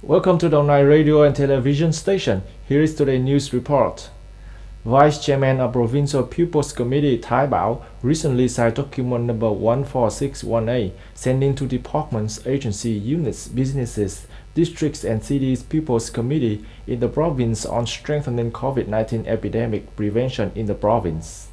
Welcome to the online radio and television station. Here is today's news report. Vice Chairman of Provincial People's Committee Tai Bao recently signed document number 14618, sending to departments, agencies, units, businesses, districts and cities People's Committee in the province on strengthening COVID-19 epidemic prevention in the province.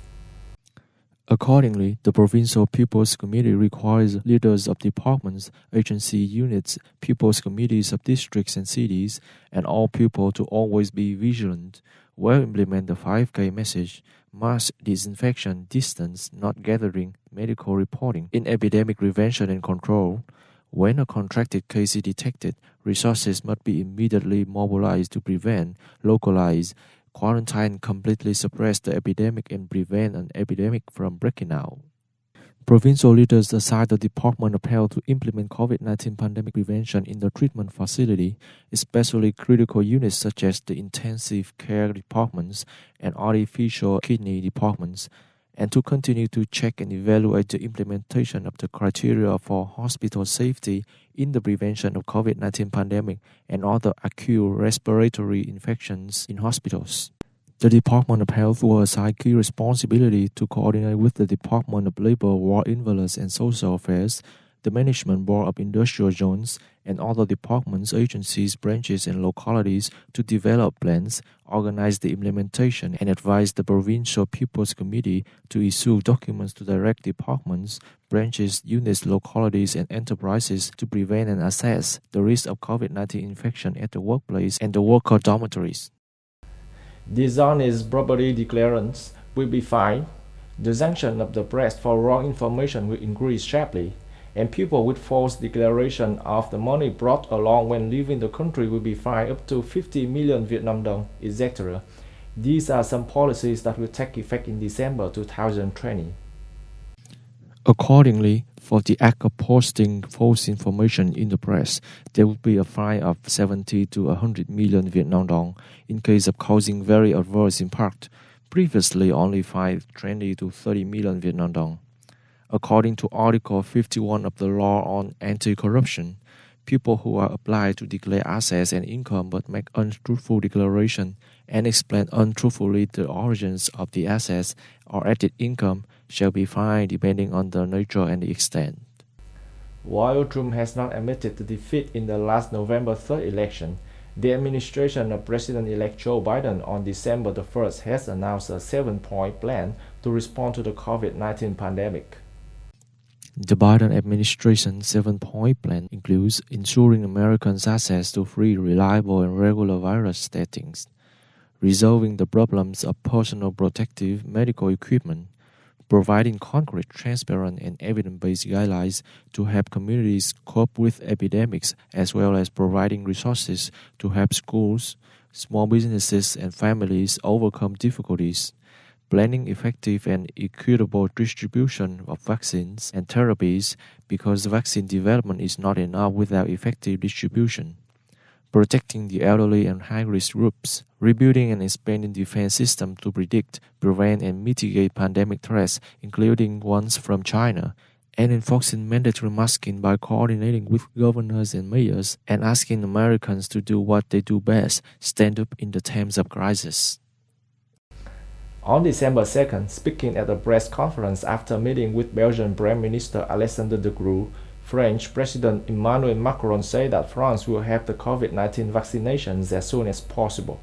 Accordingly, the Provincial People's Committee requires leaders of departments, agency units, People's Committees of districts and cities, and all people to always be vigilant, well implement the 5K message, mask, disinfection, distance, not gathering, medical reporting, in epidemic prevention and control. When a contracted case is detected, resources must be immediately mobilized to prevent, localize, quarantine, completely suppress the epidemic and prevent an epidemic from breaking out. Provincial leaders assigned the Department of Health to implement COVID-19 pandemic prevention in the treatment facility, especially critical units such as the intensive care departments and artificial kidney departments, and to continue to check and evaluate the implementation of the criteria for hospital safety in the prevention of COVID-19 pandemic and other acute respiratory infections in hospitals. The Department of Health will assign key responsibility to coordinate with the Department of Labor, War Invalids and Social Affairs, the Management Board of Industrial Zones, and other departments, agencies, branches, and localities to develop plans, organize the implementation, and advise the Provincial People's Committee to issue documents to direct departments, branches, units, localities, and enterprises to prevent and assess the risk of COVID-19 infection at the workplace and the worker dormitories. Dishonest property declarants will be fined. The sanction of the press for wrong information will increase sharply, and people with false declaration of the money brought along when leaving the country will be fined up to 50 million Vietnam dong, etc. These are some policies that will take effect in December 2020. Accordingly, for the act of posting false information in the press, there would be a fine of 70 to 100 million Vietnam dong in case of causing very adverse impact, previously only fined 20 to 30 million Vietnam dong. According to Article 51 of the Law on Anti-Corruption, people who are obliged to declare assets and income but make untruthful declaration and explain untruthfully the origins of the assets or added income shall be fined depending on the nature and the extent. While Trump has not admitted to defeat in the last November 3rd election, the administration of President-elect Joe Biden on December the 1st has announced a 7-point plan to respond to the COVID-19 pandemic. The Biden administration's 7-point plan includes ensuring Americans' access to free, reliable, and regular virus testings, resolving the problems of personal protective medical equipment, providing concrete, transparent, and evidence-based guidelines to help communities cope with epidemics, as well as providing resources to help schools, small businesses, and families overcome difficulties, planning effective and equitable distribution of vaccines and therapies because vaccine development is not enough without effective distribution, protecting the elderly and high-risk groups, rebuilding and expanding defense systems to predict, prevent, and mitigate pandemic threats, including ones from China, and enforcing mandatory masking by coordinating with governors and mayors and asking Americans to do what they do best, stand up in the times of crisis. On December 2nd, speaking at a press conference after meeting with Belgian Prime Minister Alexander De Croo, French President Emmanuel Macron said that France will have the COVID-19 vaccinations as soon as possible.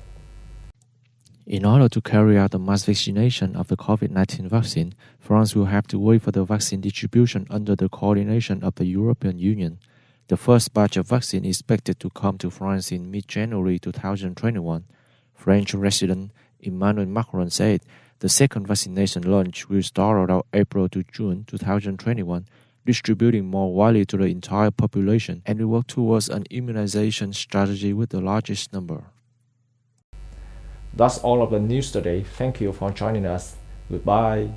In order to carry out the mass vaccination of the COVID-19 vaccine, France will have to wait for the vaccine distribution under the coordination of the European Union. The first batch of vaccine is expected to come to France in mid-January 2021. French President Emmanuel Macron said the second vaccination launch will start around April to June 2021, distributing more widely to the entire population, and will work towards an immunization strategy with the largest number. That's all of the news today. Thank you for joining us. Goodbye.